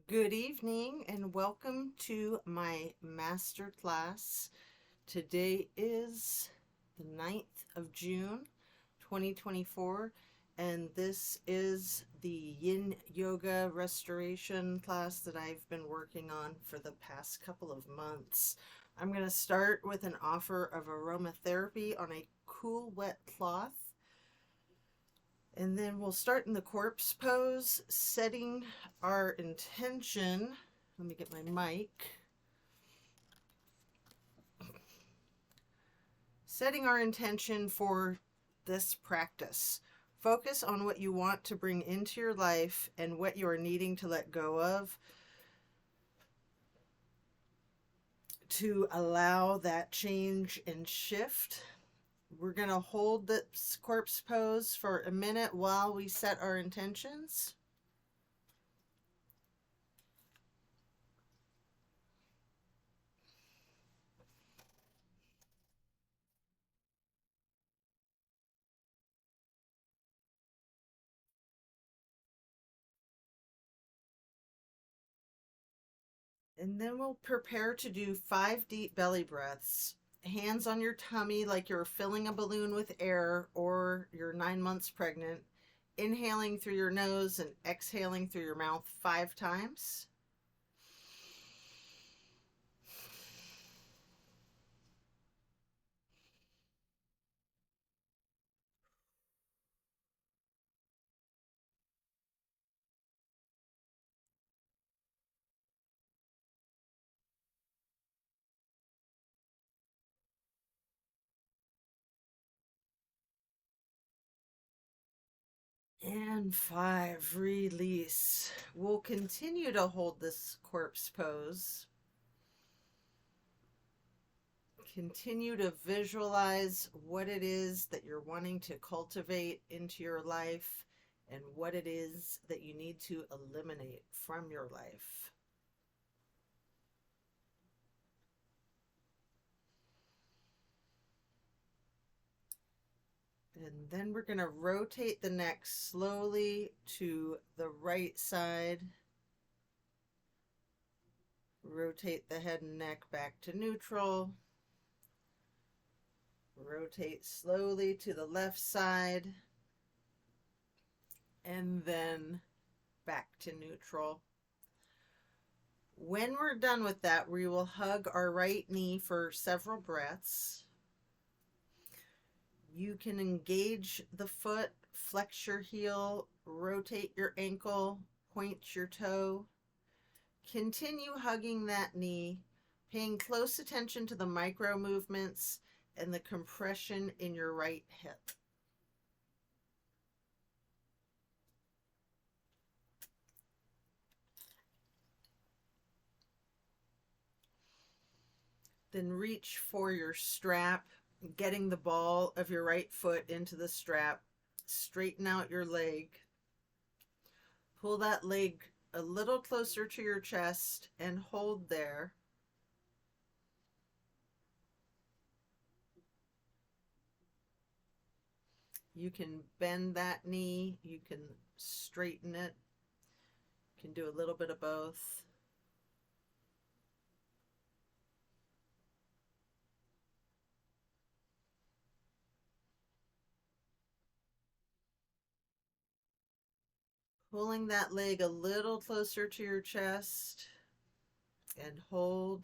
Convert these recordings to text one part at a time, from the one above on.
Good evening and welcome to my master class. Today is the 9th of June 2024, and this is the Yin Yoga Restoration class that I've been working on for the past couple of months. I'm going to start with an offer of aromatherapy on a cool wet cloth. And then we'll start in the corpse pose, setting our intention. Let me get my mic. Setting our intention for this practice. Focus on what you want to bring into your life and what you are needing to let go of to allow that change and shift. We're going to hold this corpse pose for a minute while we set our intentions. And then we'll prepare to do 5 deep belly breaths. Hands on your tummy like you're filling a balloon with air or you're 9 months pregnant. Inhaling through your nose and exhaling through your mouth 5 times. And 5, release. We'll continue to hold this corpse pose. Continue to visualize what it is that you're wanting to cultivate into your life and what it is that you need to eliminate from your life. And then we're going to rotate the neck slowly to the right side. Rotate the head and neck back to neutral. Rotate slowly to the left side. And then back to neutral. When we're done with that, we will hug our right knee for several breaths. You can engage the foot, flex your heel, rotate your ankle, point your toe. Continue hugging that knee, paying close attention to the micro movements and the compression in your right hip. Then reach for your strap, getting the ball of your right foot into the strap. Straighten out your leg. Pull that leg a little closer to your chest and hold there. You can bend that knee, you can straighten it, you can do a little bit of both. Pulling that leg a little closer to your chest and hold.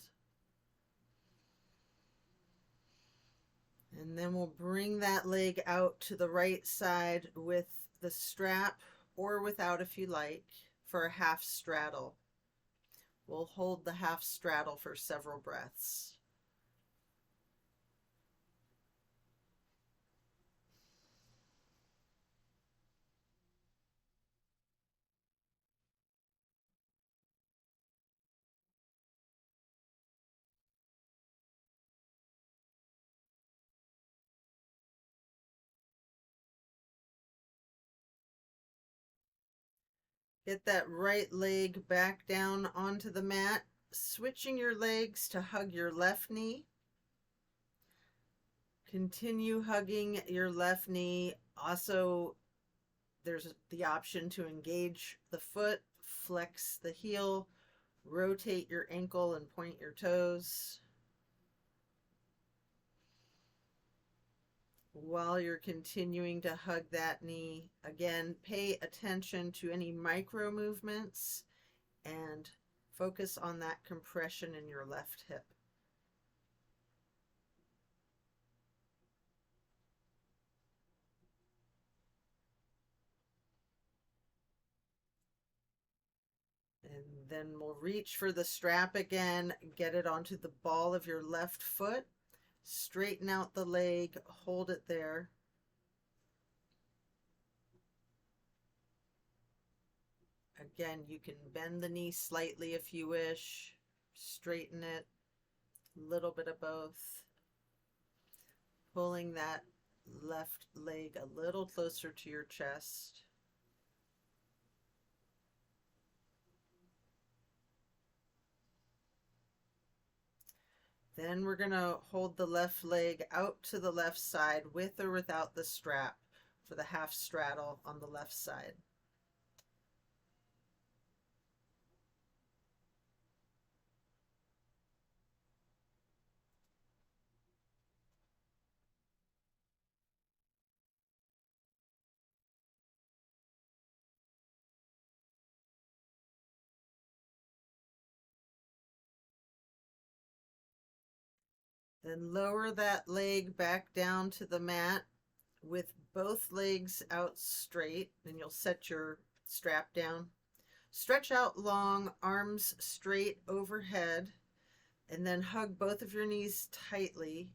And then we'll bring that leg out to the right side with the strap or without if you like for a half straddle. We'll hold the half straddle for several breaths. Get that right leg back down onto the mat, switching your legs to hug your left knee. Continue hugging your left knee. Also, there's the option to engage the foot, flex the heel, rotate your ankle and point your toes. While you're continuing to hug that knee, again, pay attention to any micro movements and focus on that compression in your left hip. And then we'll reach for the strap again, get it onto the ball of your left foot, straighten out the leg, hold it there. Again, you can bend the knee slightly if you wish, straighten it, a little bit of both. Pulling that left leg a little closer to your chest. Then we're going to hold the left leg out to the left side with or without the strap for the half straddle on the left side. Then lower that leg back down to the mat with both legs out straight, and you'll set your strap down. Stretch out long, arms straight overhead, and then hug both of your knees tightly.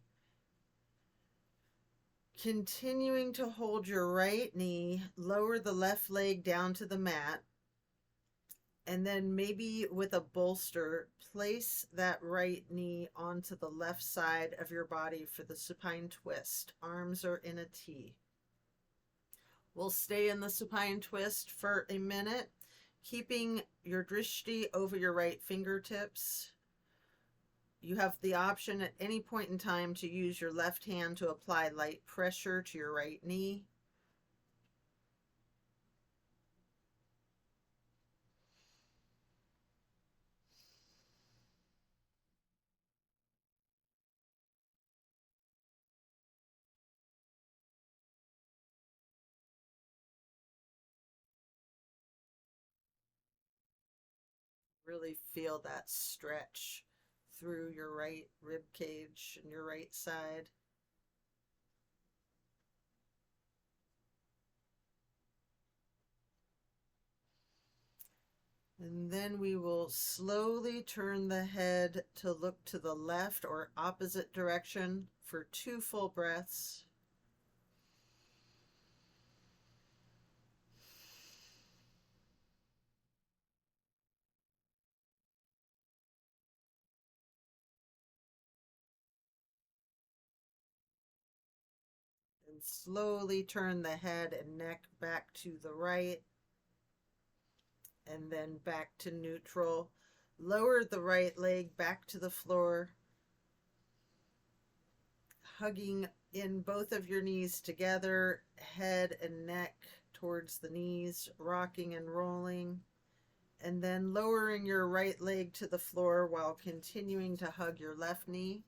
Continuing to hold your right knee, lower the left leg down to the mat, and then maybe with a bolster, place that right knee onto the left side of your body for the supine twist. Arms are in a T. We'll stay in the supine twist for a minute, keeping your drishti over your right fingertips. You have the option at any point in time to use your left hand to apply light pressure to your right knee. Really feel that stretch through your right rib cage and your right side. And then we will slowly turn the head to look to the left or opposite direction for 2 full breaths. And slowly turn the head and neck back to the right and then back to neutral. Lower the right leg back to the floor, hugging in both of your knees together, head and neck towards the knees, rocking and rolling, and then lowering your right leg to the floor while continuing to hug your left knee.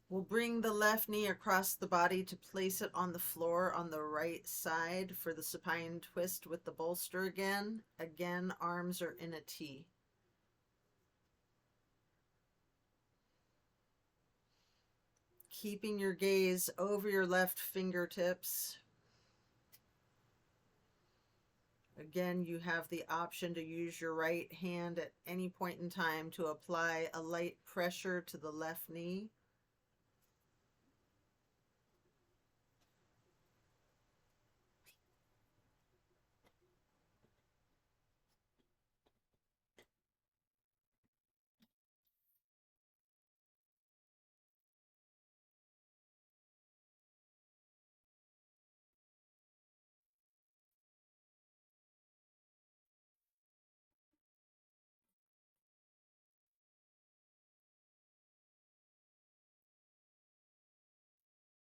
We'll bring the left knee across the body to place it on the floor on the right side for the supine twist with the bolster again. Again, arms are in a T. Keeping your gaze over your left fingertips. Again, you have the option to use your right hand at any point in time to apply a light pressure to the left knee.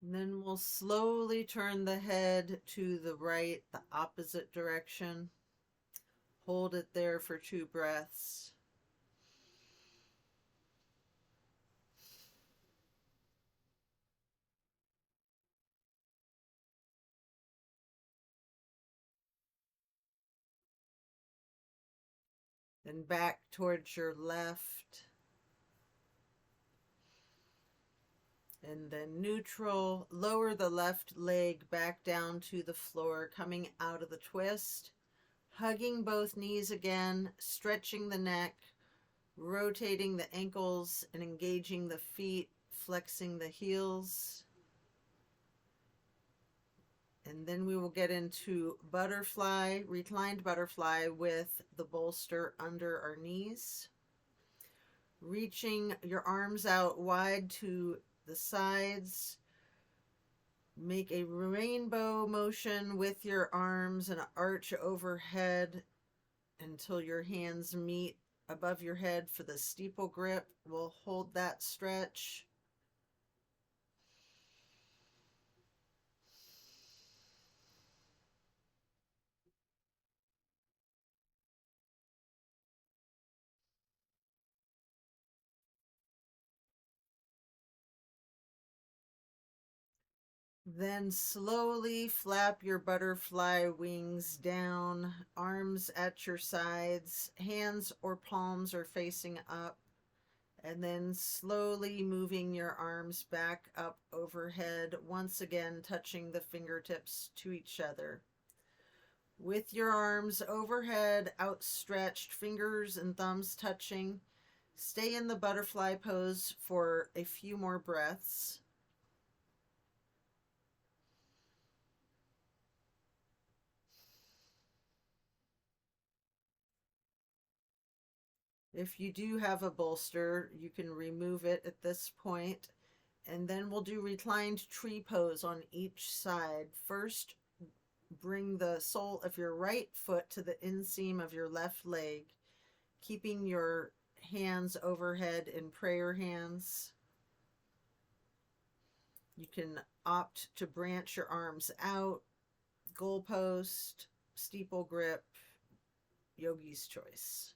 And then we'll slowly turn the head to the right, the opposite direction. Hold it there for 2 breaths. Then back towards your left. And then neutral. Lower the left leg back down to the floor, coming out of the twist. Hugging both knees again, stretching the neck, rotating the ankles and engaging the feet, flexing the heels. And then we will get into butterfly, reclined butterfly with the bolster under our knees. Reaching your arms out wide to the sides. Make a rainbow motion with your arms and arch overhead until your hands meet above your head for the steeple grip. We'll hold that stretch. Then slowly flap your butterfly wings down, arms at your sides, hands or palms are facing up, and then slowly moving your arms back up overhead, once again touching the fingertips to each other. With your arms overhead, outstretched, fingers and thumbs touching, stay in the butterfly pose for a few more breaths. If you do have a bolster, you can remove it at this point. And then we'll do reclined tree pose on each side. First, bring the sole of your right foot to the inseam of your left leg, keeping your hands overhead in prayer hands. You can opt to branch your arms out, goalpost, steeple grip, yogi's choice.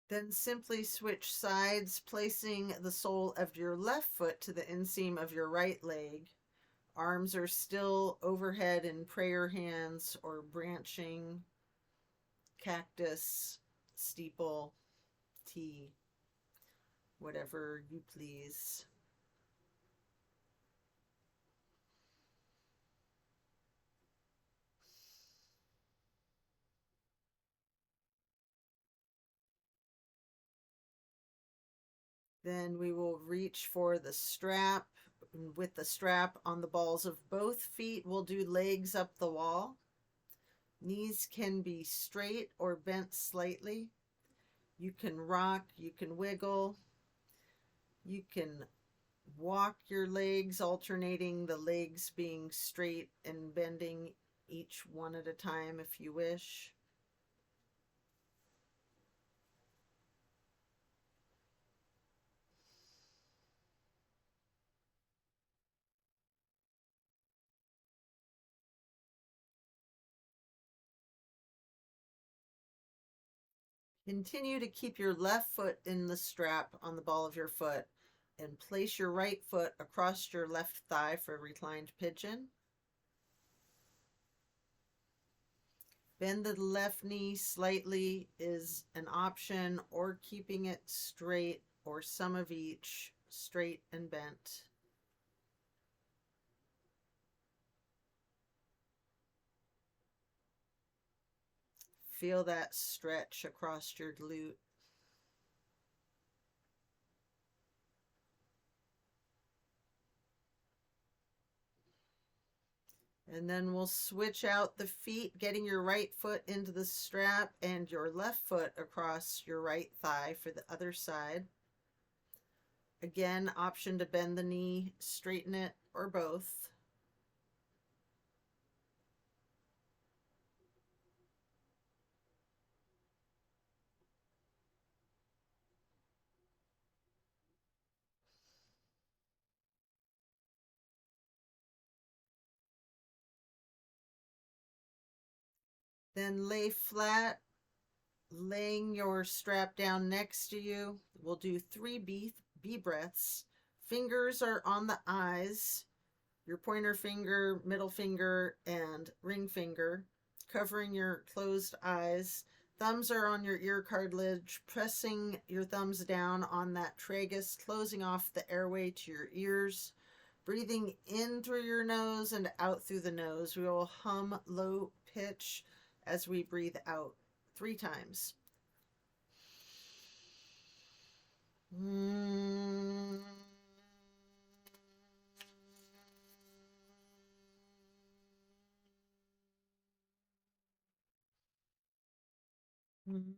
Then simply switch sides, placing the sole of your left foot to the inseam of your right leg. Arms are still overhead in prayer hands or branching, cactus, steeple, T, whatever you please. Then we will reach for the strap. With the strap on the balls of both feet, we'll do legs up the wall. Knees can be straight or bent slightly. You can rock, you can wiggle, you can walk your legs, alternating the legs being straight and bending each one at a time if you wish. Continue to keep your left foot in the strap on the ball of your foot and place your right foot across your left thigh for reclined pigeon. Bend the left knee slightly is an option, or keeping it straight, or some of each, straight and bent. Feel that stretch across your glute. And then we'll switch out the feet, getting your right foot into the strap and your left foot across your right thigh for the other side. Again, option to bend the knee, straighten it, or both. Then lay flat, laying your strap down next to you. We'll do 3 B breaths. Fingers are on the eyes, your pointer finger, middle finger, and ring finger, covering your closed eyes. Thumbs are on your ear cartilage, pressing your thumbs down on that tragus, closing off the airway to your ears. Breathing in through your nose and out through the nose. We will hum low pitch as we breathe out 3 times. Mm. Mm.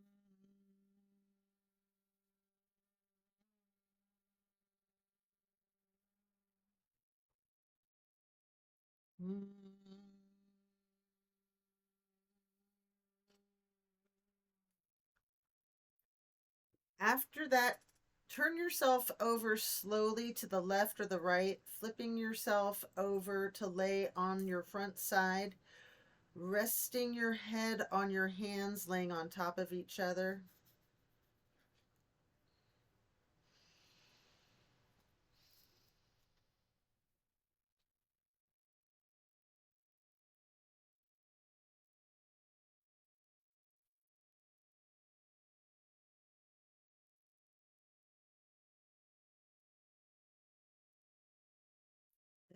Mm. After that, turn yourself over slowly to the left or the right, flipping yourself over to lay on your front side, resting your head on your hands, laying on top of each other.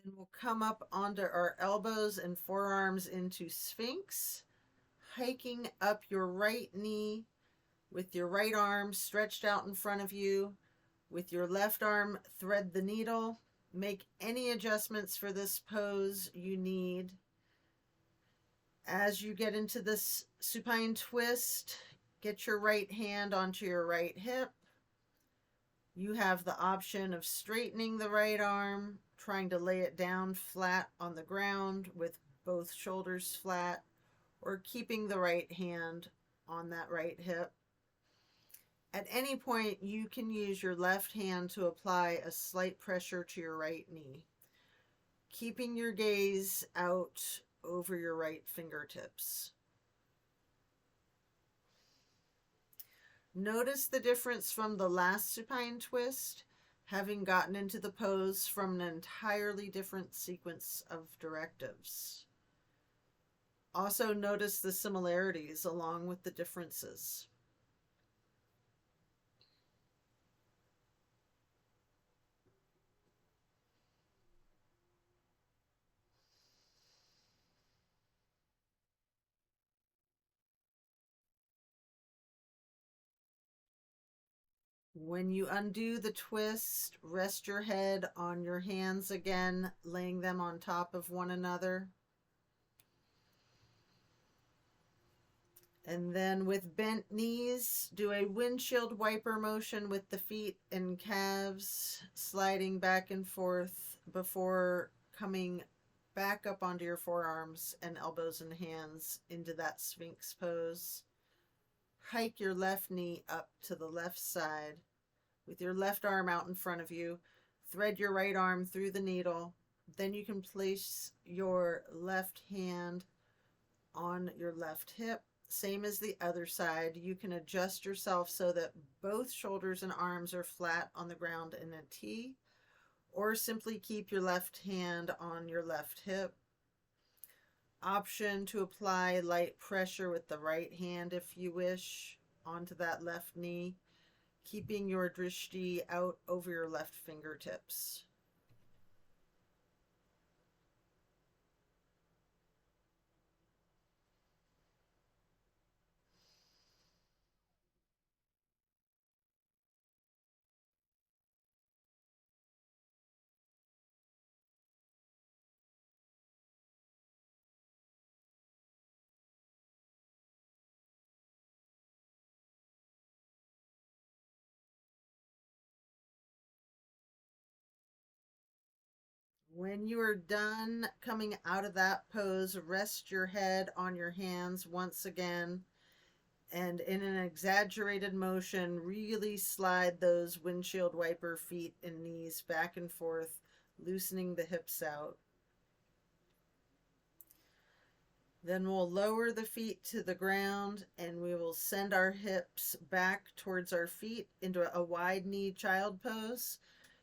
Then we'll come up onto our elbows and forearms into Sphinx, hiking up your right knee with your right arm stretched out in front of you. With your left arm, thread the needle. Make any adjustments for this pose you need. As you get into this supine twist, get your right hand onto your right hip. You have the option of straightening the right arm, trying to lay it down flat on the ground with both shoulders flat, or keeping the right hand on that right hip. At any point, you can use your left hand to apply a slight pressure to your right knee, keeping your gaze out over your right fingertips. Notice the difference from the last supine twist, having gotten into the pose from an entirely different sequence of directives. Also notice the similarities along with the differences. When you undo the twist, rest your head on your hands again, laying them on top of one another. And then with bent knees, do a windshield wiper motion with the feet and calves, sliding back and forth before coming back up onto your forearms and elbows and hands into that Sphinx pose. Hike your left knee up to the left side with your left arm out in front of you. Thread your right arm through the needle. Then you can place your left hand on your left hip. Same as the other side. You can adjust yourself so that both shoulders and arms are flat on the ground in a T, or simply keep your left hand on your left hip. Option to apply light pressure with the right hand if you wish onto that left knee, keeping your drishti out over your left fingertips. When you are done coming out of that pose, rest your head on your hands once again, and in an exaggerated motion, really slide those windshield wiper feet and knees back and forth, loosening the hips out. Then we'll lower the feet to the ground and we will send our hips back towards our feet into a wide knee child pose,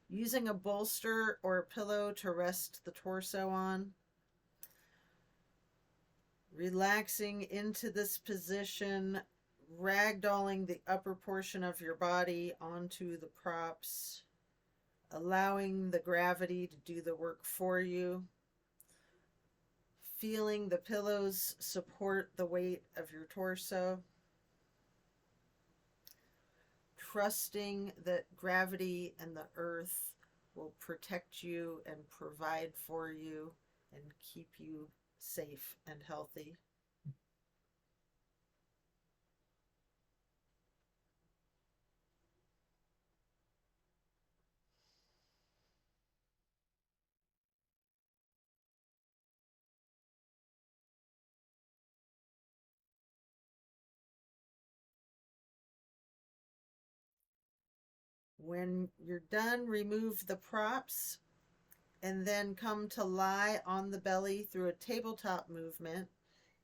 using a bolster or a pillow to rest the torso on. Relaxing into this position, ragdolling the upper portion of your body onto the props, allowing the gravity to do the work for you. Feeling the pillows support the weight of your torso. Trusting that gravity and the earth will protect you and provide for you and keep you safe and healthy. When you're done, remove the props and then come to lie on the belly through a tabletop movement,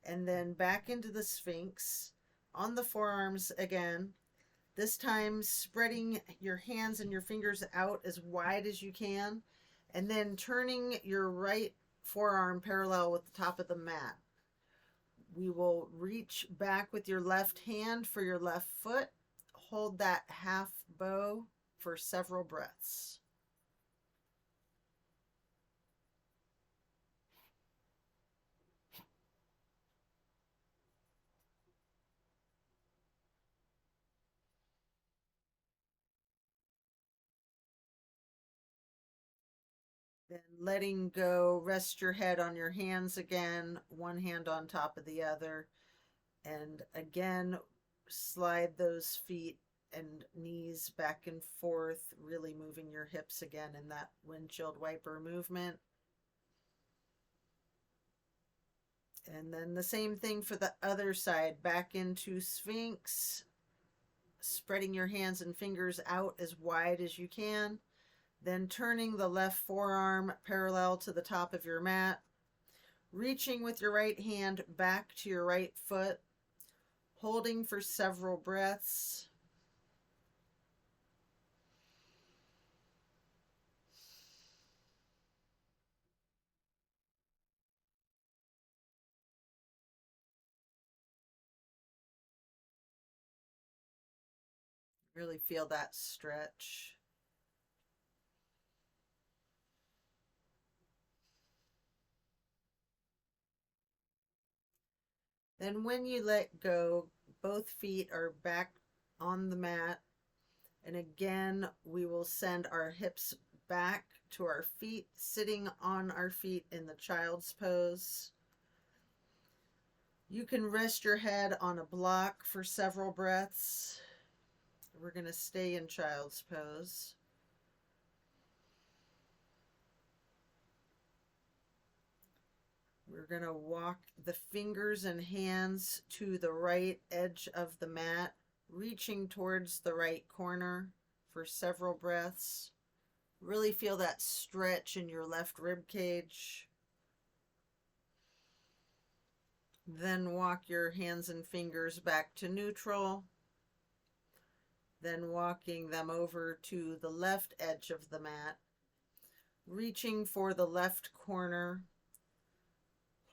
and then back into the Sphinx on the forearms again. This time spreading your hands and your fingers out as wide as you can, and then turning your right forearm parallel with the top of the mat. We will reach back with your left hand for your left foot. Hold that half bow for several breaths. Then letting go, rest your head on your hands again, one hand on top of the other. And again, slide those feet and knees back and forth, really moving your hips again in that windshield wiper movement. And then the same thing for the other side, back into Sphinx, spreading your hands and fingers out as wide as you can. Then turning the left forearm parallel to the top of your mat, reaching with your right hand back to your right foot, holding for several breaths. Really feel that stretch. Then when you let go, both feet are back on the mat. And again, we will send our hips back to our feet, sitting on our feet in the child's pose. You can rest your head on a block for several breaths. We're going to stay in child's pose. We're going to walk the fingers and hands to the right edge of the mat, reaching towards the right corner for several breaths. Really feel that stretch in your left rib cage. Then walk your hands and fingers back to neutral. Then walking them over to the left edge of the mat, reaching for the left corner,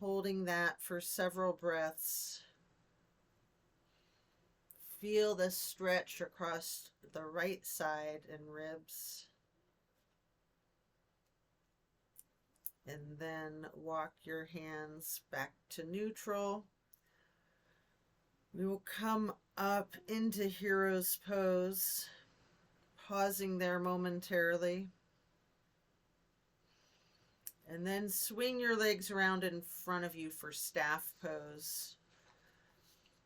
holding that for several breaths. Feel the stretch across the right side and ribs. And then walk your hands back to neutral. We will come up into hero's pose, pausing there momentarily. And then swing your legs around in front of you for staff pose.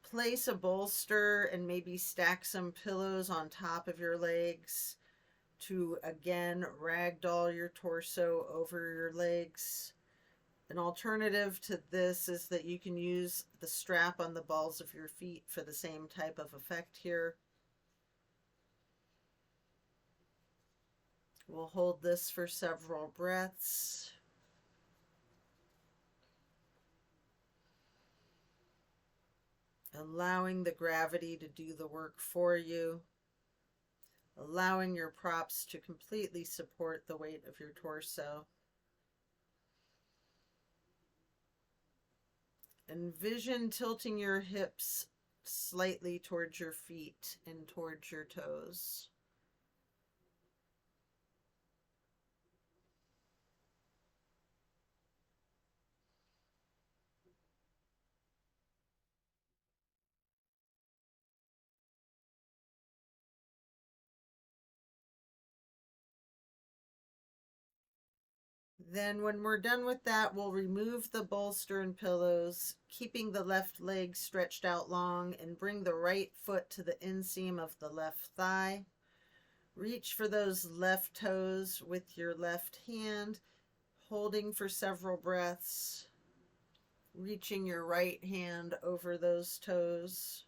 Place a bolster and maybe stack some pillows on top of your legs to again ragdoll your torso over your legs. An alternative to this is that you can use the strap on the balls of your feet for the same type of effect here. We'll hold this for several breaths. allowing the gravity to do the work for you, allowing your props to completely support the weight of your torso. Envision tilting your hips slightly towards your feet and towards your toes. Then when we're done with that, we'll remove the bolster and pillows, keeping the left leg stretched out long, and bring the right foot to the inseam of the left thigh. Reach for those left toes with your left hand, holding for several breaths, reaching your right hand over those toes.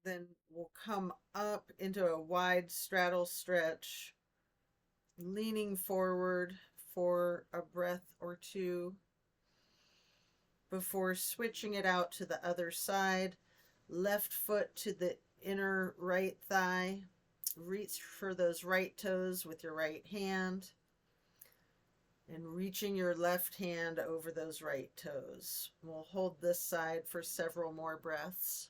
Then we'll come up into a wide straddle stretch, leaning forward for a breath or two before switching it out to the other side. Left foot to the inner right thigh. Reach for those right toes with your right hand and reaching your left hand over those right toes. We'll hold this side for several more breaths.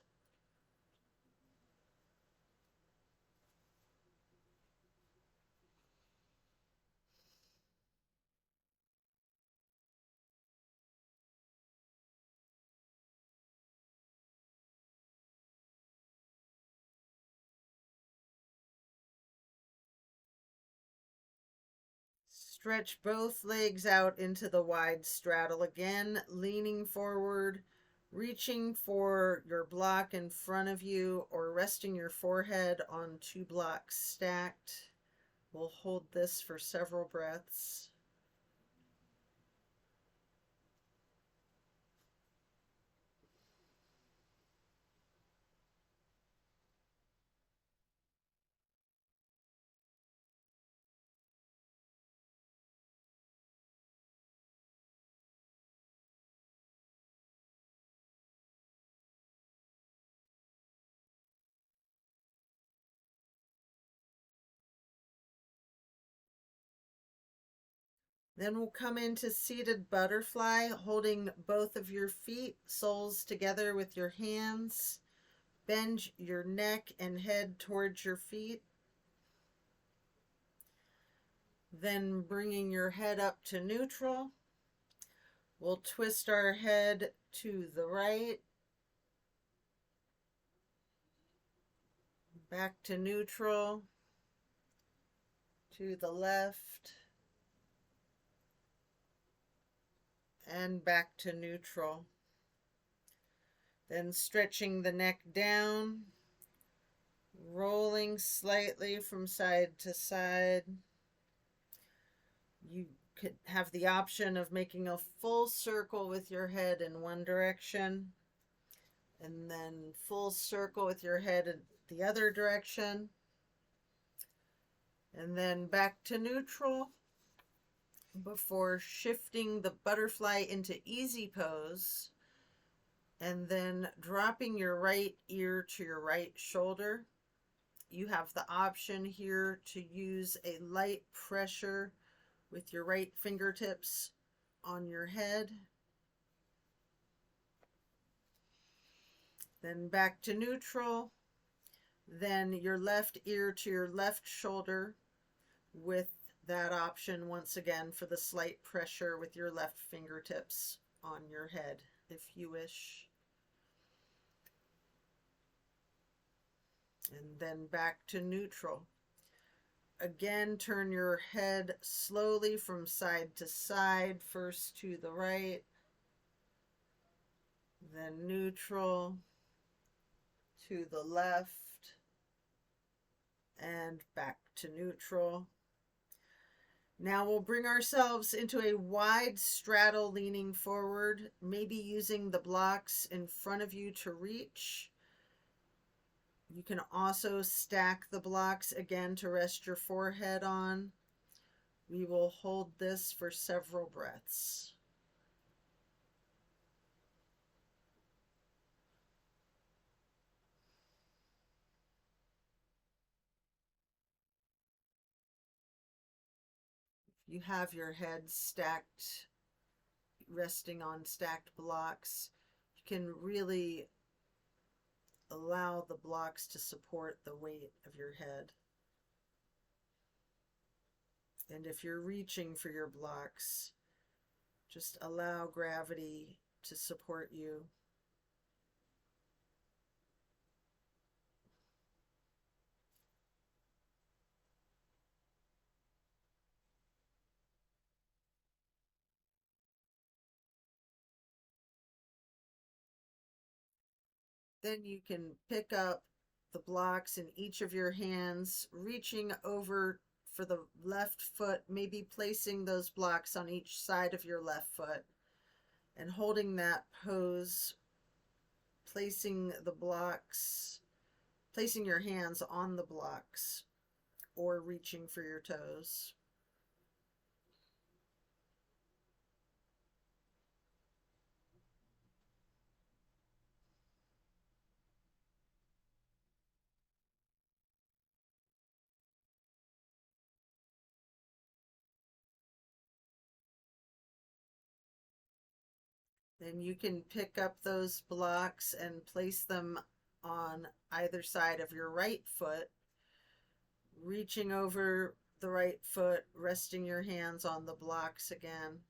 Stretch both legs out into the wide straddle again, leaning forward, reaching for your block in front of you or resting your forehead on two blocks stacked. We'll hold this for several breaths. Then we'll come into seated butterfly, holding both of your feet, soles together with your hands. Bend your neck and head towards your feet. Then bringing your head up to neutral. We'll twist our head to the right, back to neutral, to the left, and back to neutral. Then stretching the neck down, rolling slightly from side to side. You could have the option of making a full circle with your head in one direction, and then full circle with your head in the other direction, and then back to neutral before shifting the butterfly into easy pose, and then dropping your right ear to your right shoulder. You have the option here to use a light pressure with your right fingertips on your head. Then back to neutral. Then your left ear to your left shoulder with that option once again for the slight pressure with your left fingertips on your head if you wish. And then back to neutral. Again, turn your head slowly from side to side, first to the right, then neutral, to the left, and back to neutral. Now we'll bring ourselves into a wide straddle, leaning forward, maybe using the blocks in front of you to reach. You can also stack the blocks again to rest your forehead on. We will hold this for several breaths. You have your head stacked, resting on stacked blocks. You can really allow the blocks to support the weight of your head. And if you're reaching for your blocks, just allow gravity to support you. Then you can pick up the blocks in each of your hands, reaching over for the left foot, maybe placing those blocks on each side of your left foot and holding that pose, placing the blocks, placing your hands on the blocks or reaching for your toes. Then you can pick up those blocks and place them on either side of your right foot, reaching over the right foot, resting your hands on the blocks again.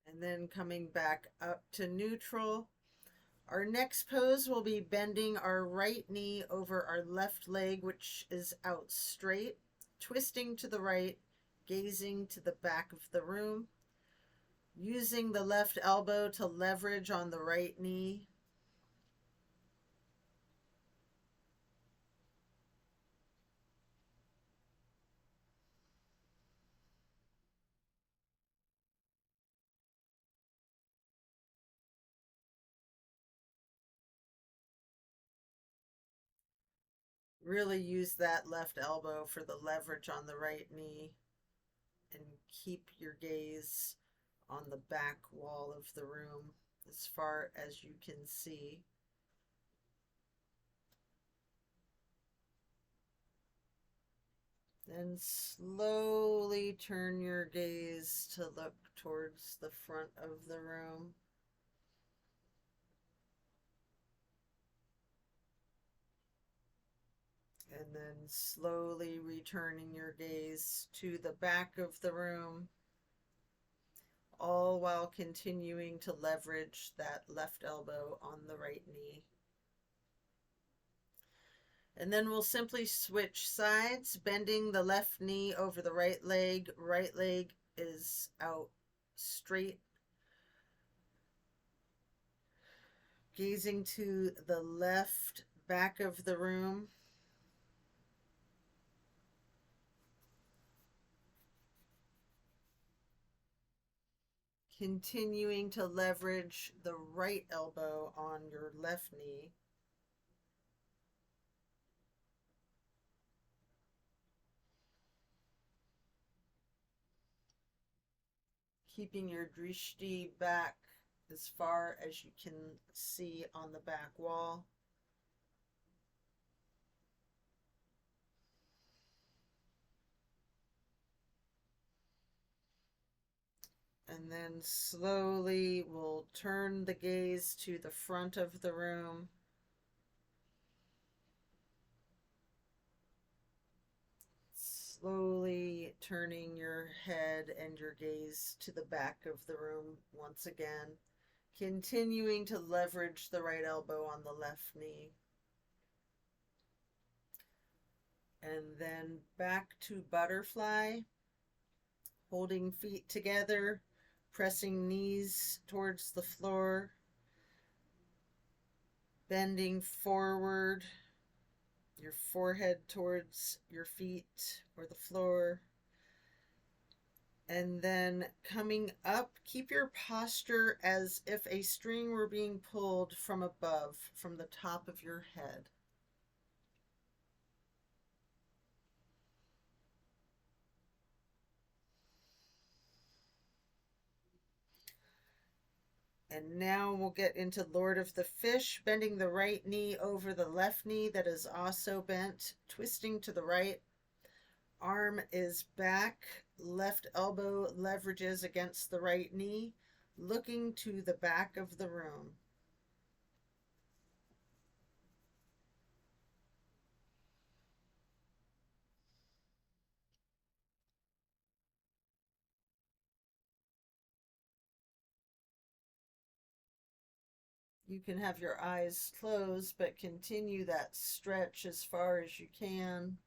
And then coming back up to neutral. Our next pose will be bending our right knee over our left leg, which is out straight, twisting to the right, gazing to the back of the room, using the left elbow to leverage on the right knee. Really use that left elbow for the leverage on the right knee and keep your gaze on the back wall of the room as far as you can see. Then slowly turn your gaze to look towards the front of the room. And then slowly returning your gaze to the back of the room, all while continuing to leverage that left elbow on the right knee. And then we'll simply switch sides, bending the left knee over the right leg. Right leg is out straight. Gazing to the left back of the room. Continuing to leverage the right elbow on your left knee. Keeping your drishti back as far as you can see on the back wall. And then slowly we'll turn the gaze to the front of the room. Slowly turning your head and your gaze to the back of the room once again. Continuing to leverage the right elbow on the left knee. And then back to butterfly, holding feet together, pressing knees towards the floor, bending forward, your forehead towards your feet or the floor. And then coming up, keep your posture as if a string were being pulled from above, from the top of your head. And now we'll get into Lord of the Fish, bending the right knee over the left knee that is also bent, twisting to the right. Arm is back, left elbow leverages against the right knee, looking to the back of the room. You can have your eyes closed, but continue that stretch as far as you can.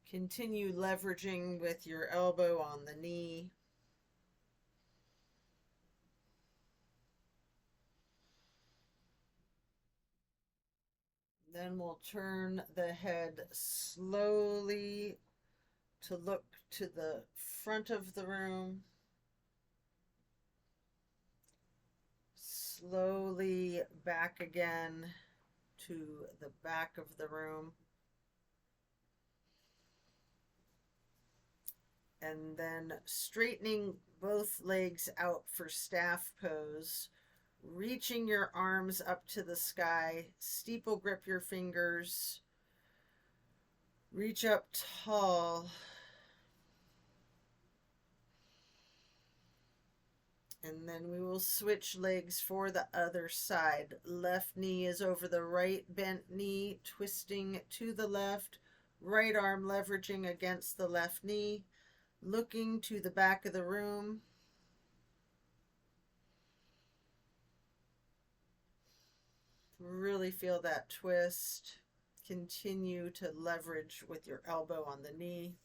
Continue leveraging with your elbow on the knee. Then we'll turn the head slowly to look to the front of the room. Slowly back again to the back of the room. And then straightening both legs out for staff pose, reaching your arms up to the sky, steeple grip your fingers, reach up tall. And then we will switch legs for the other side. Left knee is over the right bent knee, twisting to the left. Right arm leveraging against the left knee, looking to the back of the room. Really feel that twist. Continue to leverage with your elbow on the knee.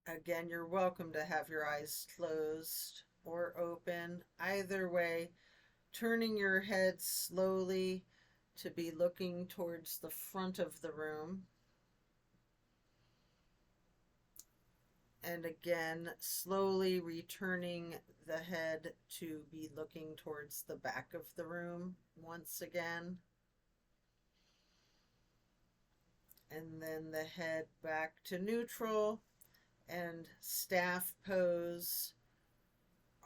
Again, you're welcome to have your eyes closed or open. Either way, turning your head slowly to be looking towards the front of the room. And again, slowly returning the head to be looking towards the back of the room once again. And then the head back to neutral and staff pose.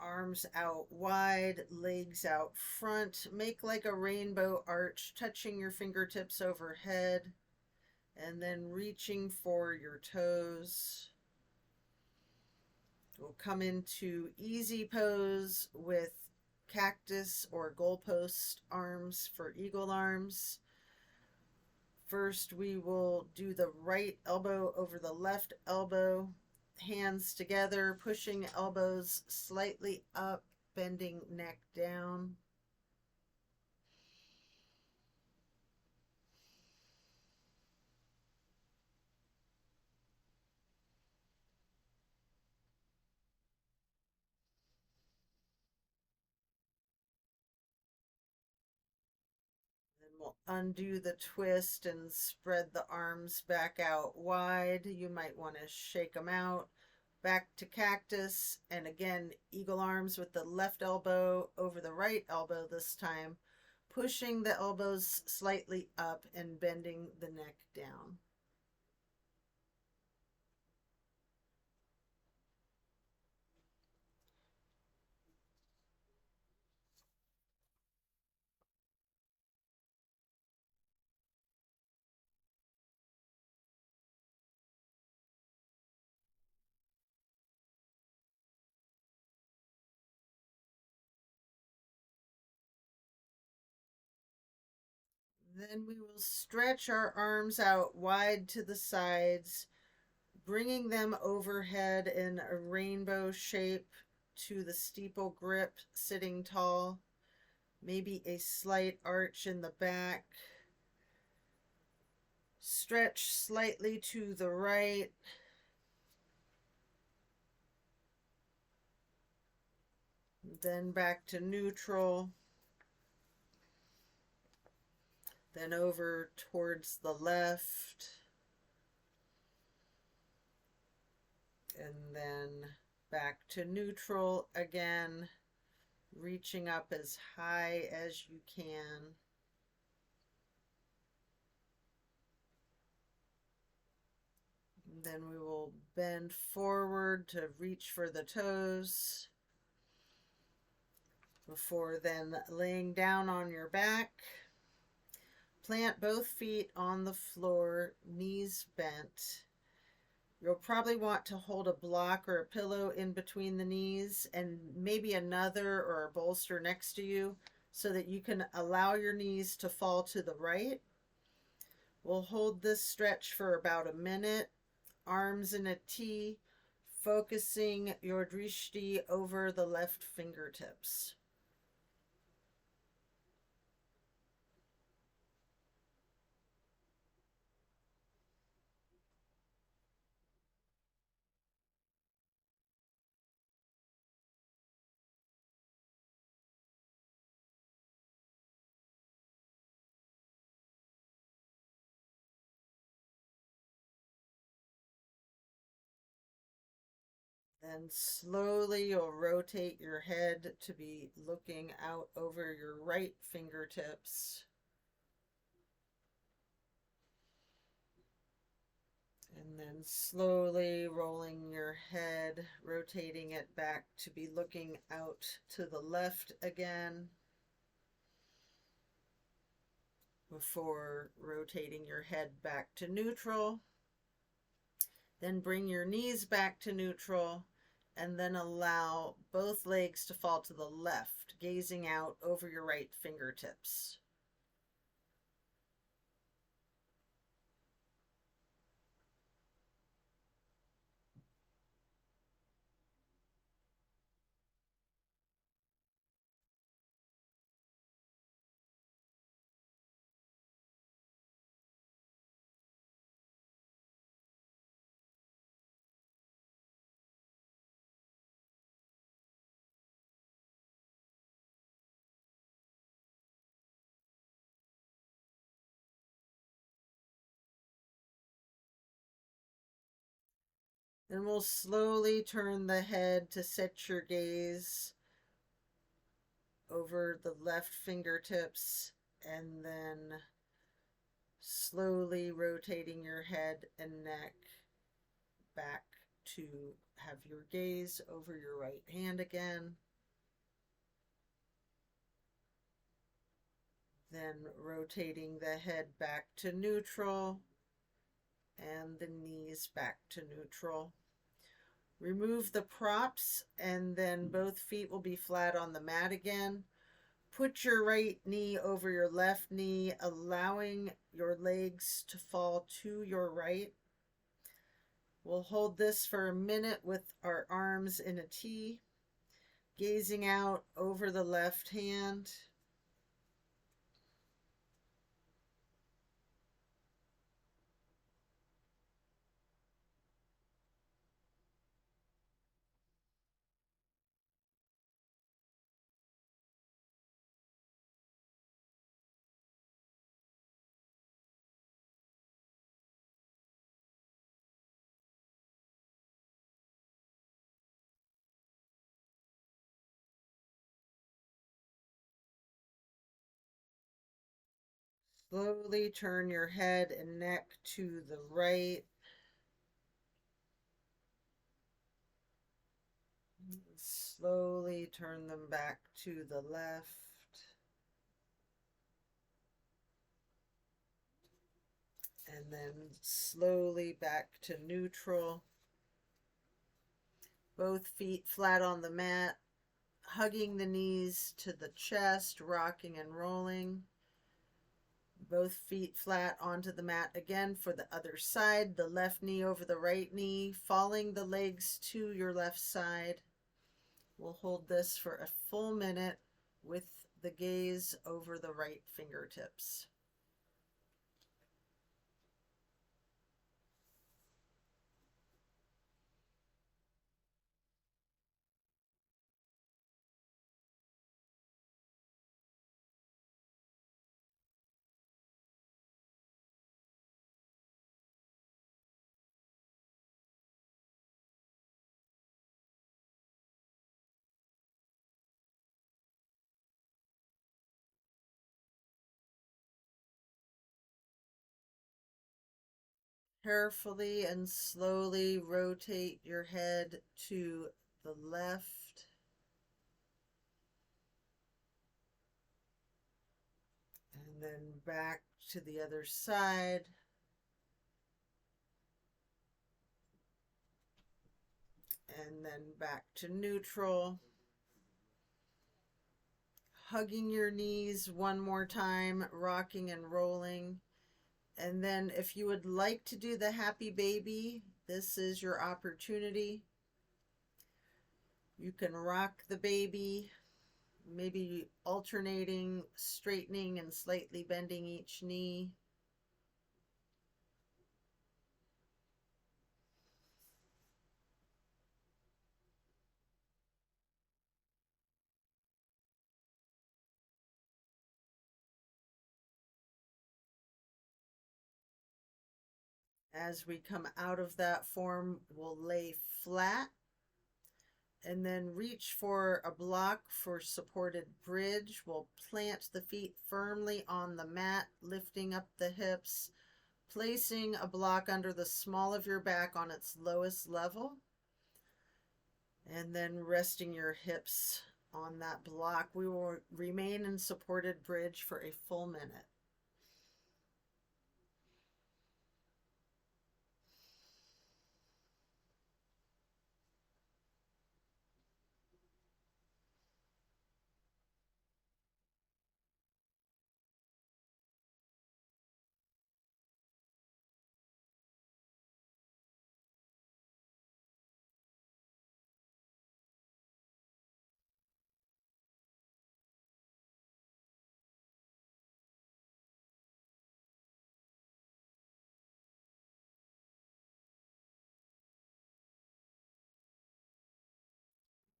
Arms out wide, legs out front. Make like a rainbow arch, touching your fingertips overhead, and then reaching for your toes. We'll come into easy pose with cactus or goalpost arms for eagle arms. First, we will do the right elbow over the left elbow, hands together, pushing elbows slightly up, bending neck down. Then we'll undo the twist and spread the arms back out wide. You might want to shake them out. Back to cactus, and again, eagle arms with the left elbow over the right elbow this time, pushing the elbows slightly up and bending the neck down. Then we will stretch our arms out wide to the sides, bringing them overhead in a rainbow shape to the steeple grip, sitting tall. Maybe a slight arch in the back. Stretch slightly to the right. Then back to neutral. Then over towards the left. And then back to neutral again, reaching up as high as you can. Then we will bend forward to reach for the toes before then laying down on your back. Plant both feet on the floor, knees bent. You'll probably want to hold a block or a pillow in between the knees and maybe another or a bolster next to you so that you can allow your knees to fall to the right. We'll hold this stretch for about a minute, arms in a T, focusing your drishti over the left fingertips. Then slowly you'll rotate your head to be looking out over your right fingertips. And then slowly rolling your head, rotating it back to be looking out to the left again before rotating your head back to neutral. Then bring your knees back to neutral and then allow both legs to fall to the left, gazing out over your right fingertips. Then we'll slowly turn the head to set your gaze over the left fingertips and then slowly rotating your head and neck back to have your gaze over your right hand again. Then rotating the head back to neutral and the knees back to neutral. Remove the props and then both feet will be flat on the mat again. Put your right knee over your left knee, allowing your legs to fall to your right. We'll hold this for a minute with our arms in a T, gazing out over the left hand. Slowly turn your head and neck to the right. Slowly turn them back to the left. And then slowly back to neutral. Both feet flat on the mat, hugging the knees to the chest, rocking and rolling. Both feet flat onto the mat again for the other side. The left knee over the right knee, falling the legs to your left side. We'll hold this for a full minute with the gaze over the right fingertips. Carefully and slowly rotate your head to the left and then back to the other side. And then back to neutral. Hugging your knees one more time, rocking and rolling. And then if you would like to do the happy baby, this is your opportunity. You can rock the baby, maybe alternating, straightening, and slightly bending each knee. As we come out of that form, we'll lay flat and then reach for a block for supported bridge. We'll plant the feet firmly on the mat, lifting up the hips, placing a block under the small of your back on its lowest level, and then resting your hips on that block. We will remain in supported bridge for a full minute.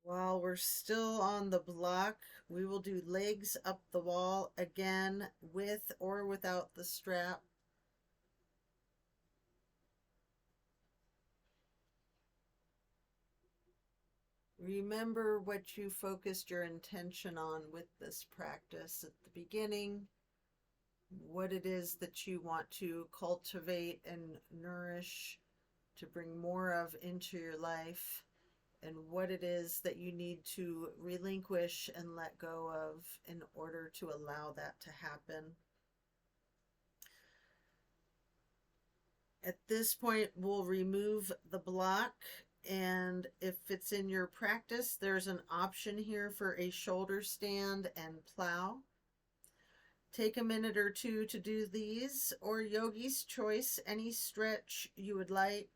While we're still on the block, we will do legs up the wall again with or without the strap. Remember what you focused your intention on with this practice at the beginning, what it is that you want to cultivate and nourish to bring more of into your life, and what it is that you need to relinquish and let go of in order to allow that to happen. At this point, we'll remove the block, and if it's in your practice, there's an option here for a shoulder stand and plow. Take a minute or two to do these, or yogi's choice, any stretch you would like,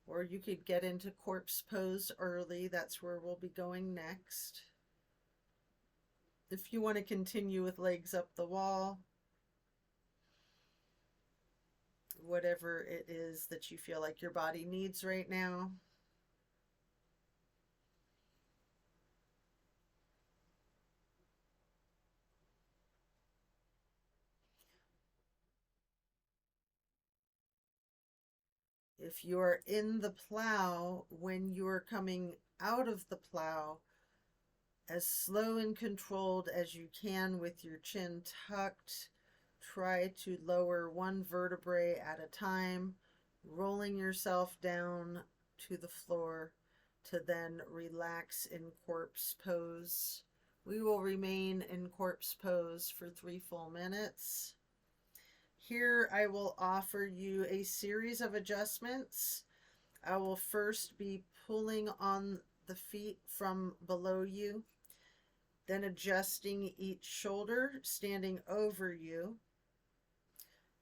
or you could get into corpse pose early. That's where we'll be going next. If you want to continue with legs up the wall, whatever it is that you feel like your body needs right now. If you're in the plow, when you're coming out of the plow, as slow and controlled as you can with your chin tucked, try to lower one vertebrae at a time, rolling yourself down to the floor to then relax in corpse pose. We will remain in corpse pose for 3 full minutes. Here I will offer you a series of adjustments. I will first be pulling on the feet from below you, then adjusting each shoulder, standing over you.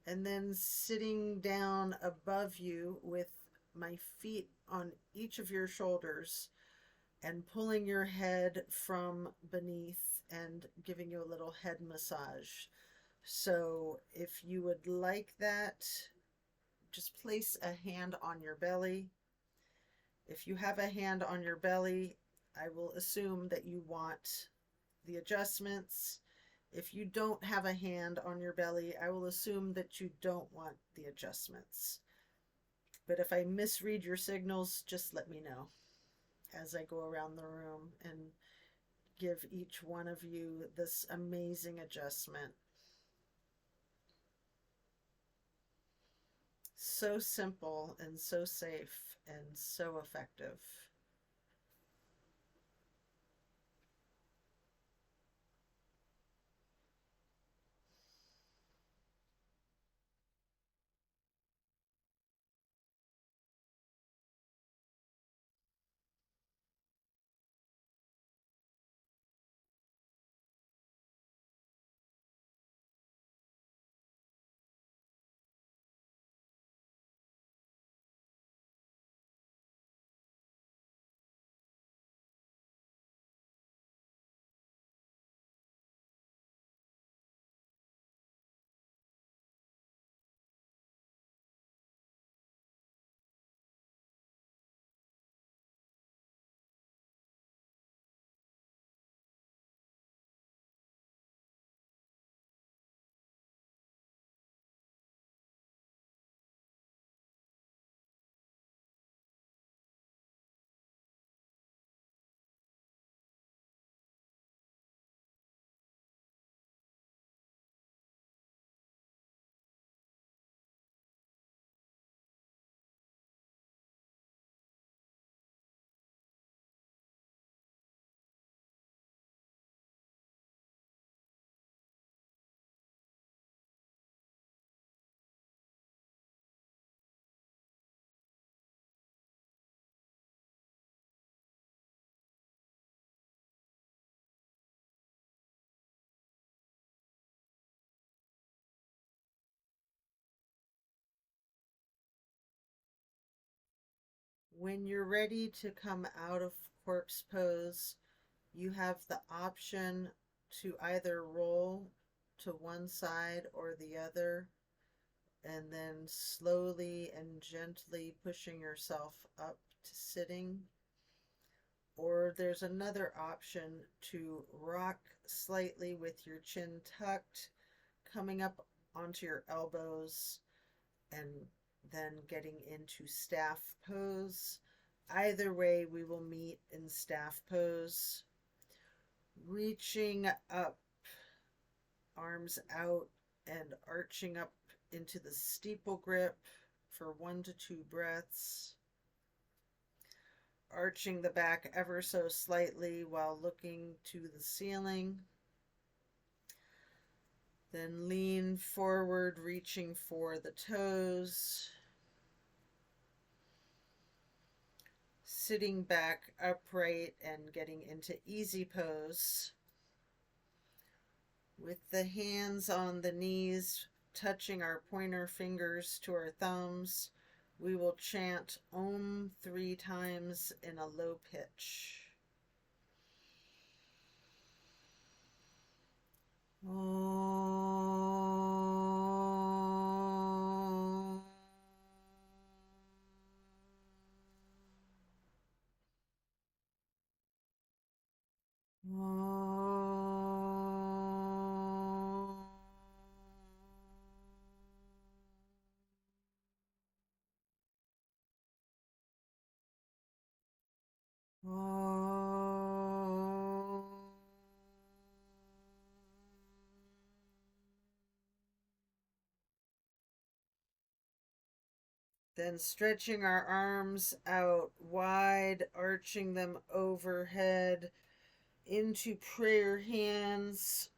and then sitting down above you with my feet on each of your shoulders and pulling your head from beneath and giving you a little head massage. So if you would like that, just place a hand on your belly. If you have a hand on your belly, I will assume that you want the adjustments. If you don't have a hand on your belly, I will assume that you don't want the adjustments. But if I misread your signals, just let me know as I go around the room and give each one of you this amazing adjustment. So simple and so safe and so effective. When you're ready to come out of corpse pose, you have the option to either roll to one side or the other, and then slowly and gently pushing yourself up to sitting. Or there's another option to rock slightly with your chin tucked, coming up onto your elbows, and then getting into staff pose. Either way, we will meet in staff pose. Reaching up, arms out, and arching up into the steeple grip for 1 to 2 breaths. Arching the back ever so slightly while looking to the ceiling. Then lean forward, reaching for the toes. Sitting back upright and getting into easy pose. With the hands on the knees, touching our pointer fingers to our thumbs, we will chant Om 3 times in a low pitch. Om. Om. Om. Then stretching our arms out wide, arching them overhead into prayer hands.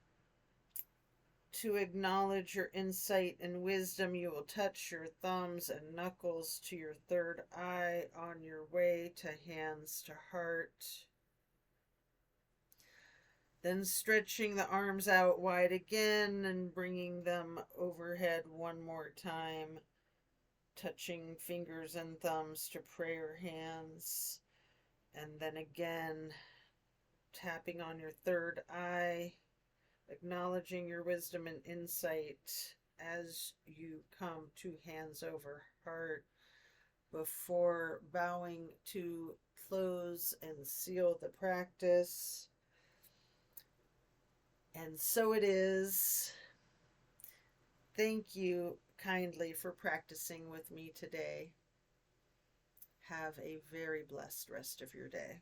To acknowledge your insight and wisdom, you will touch your thumbs and knuckles to your third eye on your way to hands to heart. Then stretching the arms out wide again and bringing them overhead one more time. Touching fingers and thumbs to prayer hands. And then again, tapping on your third eye, acknowledging your wisdom and insight as you come to hands over heart before bowing to close and seal the practice. And so it is. Thank you kindly for practicing with me today. Have a very blessed rest of your day.